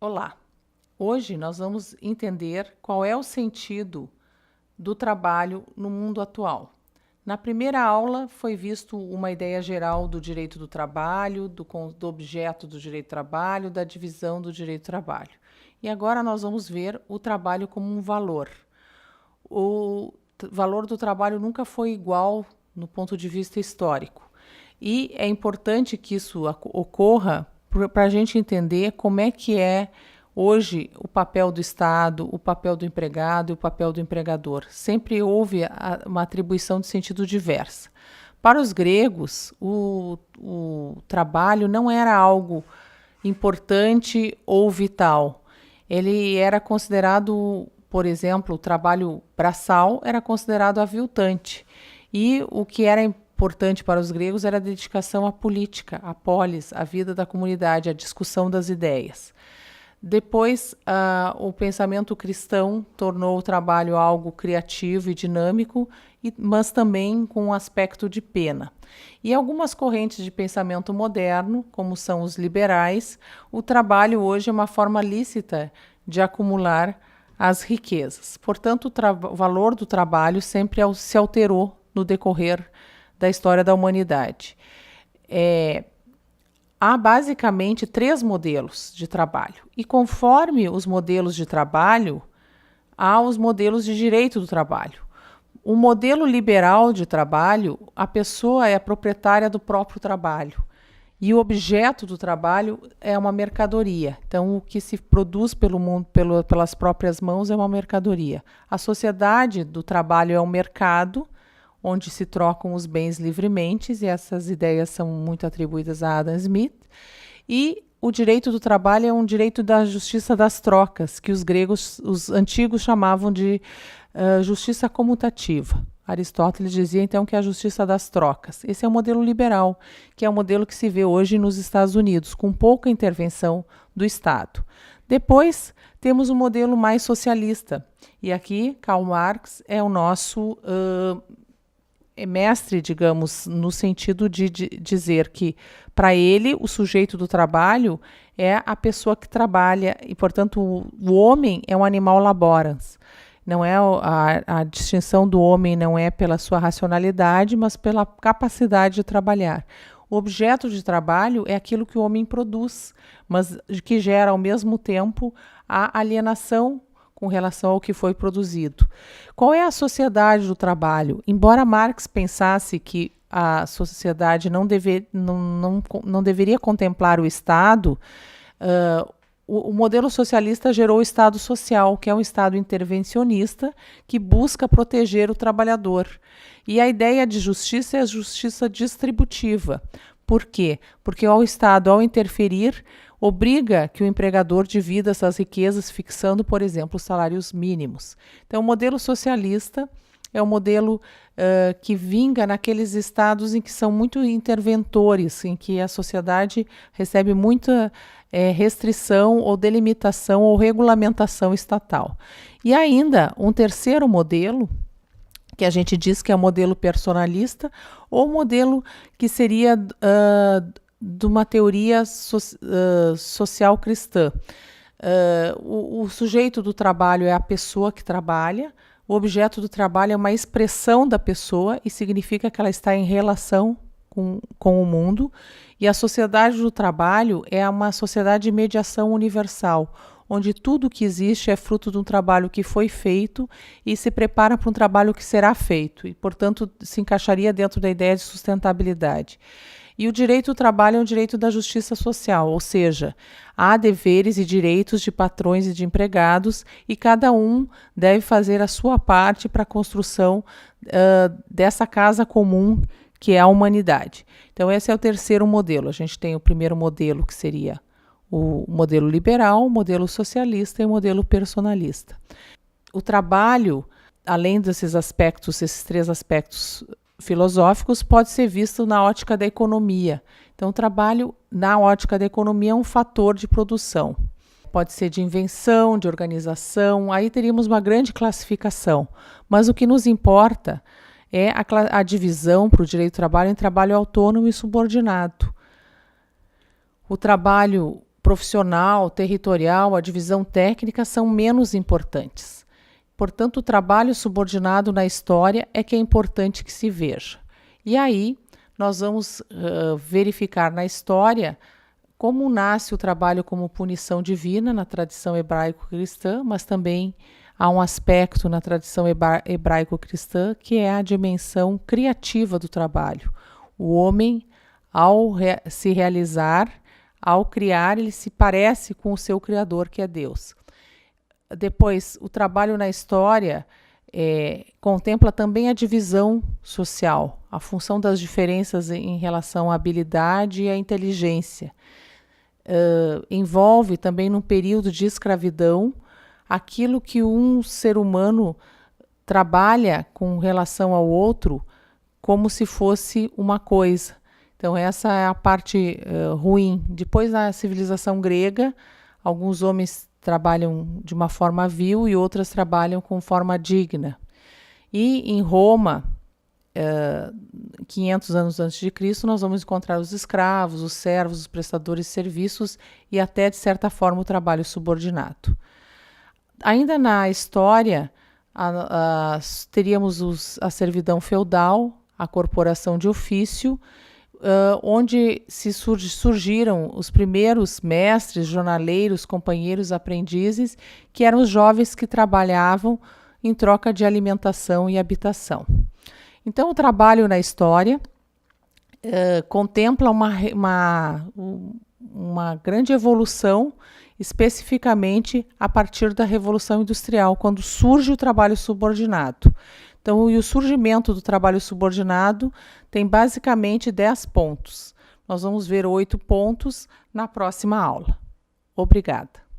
Olá! Hoje nós vamos entender qual é o sentido do trabalho no mundo atual. Na primeira aula foi visto uma ideia geral do direito do trabalho, do objeto do direito do trabalho, da divisão do direito do trabalho. E agora nós vamos ver o trabalho como um valor. O valor do trabalho nunca foi igual no ponto de vista histórico. E é importante que isso ocorra para a gente entender como é que é hoje o papel do Estado, o papel do empregado e o papel do empregador. Sempre houve uma atribuição de sentido diversa. Para os gregos, o trabalho não era algo importante ou vital. Ele era considerado, por exemplo, o trabalho braçal era considerado aviltante. E o que era importante para os gregos era a dedicação à política, à polis, à vida da comunidade, à discussão das ideias. Depois, o pensamento cristão tornou o trabalho algo criativo e dinâmico, mas também com um aspecto de pena. E algumas correntes de pensamento moderno, como são os liberais, o trabalho hoje é uma forma lícita de acumular as riquezas. Portanto, o valor do trabalho sempre se alterou no decorrer da história da humanidade. Há basicamente 3 modelos de trabalho. E conforme os modelos de trabalho, há os modelos de direito do trabalho. O modelo liberal de trabalho, a pessoa é a proprietária do próprio trabalho. E o objeto do trabalho é uma mercadoria. Então, o que se produz pelo mundo, pelas próprias mãos, é uma mercadoria. A sociedade do trabalho é um mercado, onde se trocam os bens livremente, e essas ideias são muito atribuídas a Adam Smith. E o direito do trabalho é um direito da justiça das trocas, que os antigos chamavam de justiça comutativa. Aristóteles dizia, então, que é a justiça das trocas. Esse é o modelo liberal, que é o modelo que se vê hoje nos Estados Unidos, com pouca intervenção do Estado. Depois, temos o modelo mais socialista. E aqui, Karl Marx é o nosso mestre, digamos, no sentido de dizer que, para ele, o sujeito do trabalho é a pessoa que trabalha e, portanto, o homem é um animal laborans. Não é a distinção do homem não é pela sua racionalidade, mas pela capacidade de trabalhar. O objeto de trabalho é aquilo que o homem produz, mas que gera, ao mesmo tempo, a alienação com relação ao que foi produzido. Qual é a sociedade do trabalho? Embora Marx pensasse que a sociedade não deveria contemplar o Estado, o modelo socialista gerou o Estado social, que é um Estado intervencionista que busca proteger o trabalhador. E a ideia de justiça é a justiça distributiva. Por quê? Porque o Estado, ao interferir, obriga que o empregador divida essas riquezas, fixando, por exemplo, os salários mínimos. Então, o modelo socialista é um modelo que vinga naqueles estados em que são muito interventores, em que a sociedade recebe muita restrição ou delimitação ou regulamentação estatal. E ainda um terceiro modelo, que a gente diz que é o modelo personalista, ou modelo que seria de uma teoria social cristã. O sujeito do trabalho é a pessoa que trabalha, o objeto do trabalho é uma expressão da pessoa e significa que ela está em relação com o mundo, e a sociedade do trabalho é uma sociedade de mediação universal, onde tudo que existe é fruto de um trabalho que foi feito e se prepara para um trabalho que será feito, e, portanto, se encaixaria dentro da ideia de sustentabilidade. E o direito do trabalho é um direito da justiça social, ou seja, há deveres e direitos de patrões e de empregados, e cada um deve fazer a sua parte para a construção dessa casa comum que é a humanidade. Então, esse é o terceiro modelo. A gente tem o primeiro modelo, que seria o modelo liberal, o modelo socialista e o modelo personalista. O trabalho, além desses aspectos, esses 3 aspectos filosóficos, pode ser visto na ótica da economia. Então, o trabalho, na ótica da economia, é um fator de produção. Pode ser de invenção, de organização, aí teríamos uma grande classificação. Mas o que nos importa é a divisão para o direito do trabalho em trabalho autônomo e subordinado. O trabalho profissional, territorial, a divisão técnica são menos importantes. Portanto, o trabalho subordinado na história é que é importante que se veja. E aí, nós vamos verificar na história como nasce o trabalho como punição divina na tradição hebraico-cristã, mas também há um aspecto na tradição hebraico-cristã que é a dimensão criativa do trabalho. O homem, ao se realizar, ao criar, ele se parece com o seu Criador, que é Deus. Depois, o trabalho na história contempla também a divisão social, a função das diferenças em relação à habilidade e à inteligência. Envolve também, num período de escravidão, aquilo que um ser humano trabalha com relação ao outro como se fosse uma coisa. Então, essa é a parte ruim. Depois, na civilização grega, alguns homens trabalham de uma forma vil e outras trabalham com forma digna. E em Roma, 500 anos antes de Cristo, nós vamos encontrar os escravos, os servos, os prestadores de serviços e até, de certa forma, o trabalho subordinado. Ainda na história, teríamos a servidão feudal, a corporação de ofício, onde surgiram os primeiros mestres, jornaleiros, companheiros, aprendizes, que eram os jovens que trabalhavam em troca de alimentação e habitação. Então, o trabalho na história contempla uma grande evolução, especificamente a partir da Revolução Industrial, quando surge o trabalho subordinado. Então, o surgimento do trabalho subordinado tem basicamente 10 pontos. Nós vamos ver 8 pontos na próxima aula. Obrigada.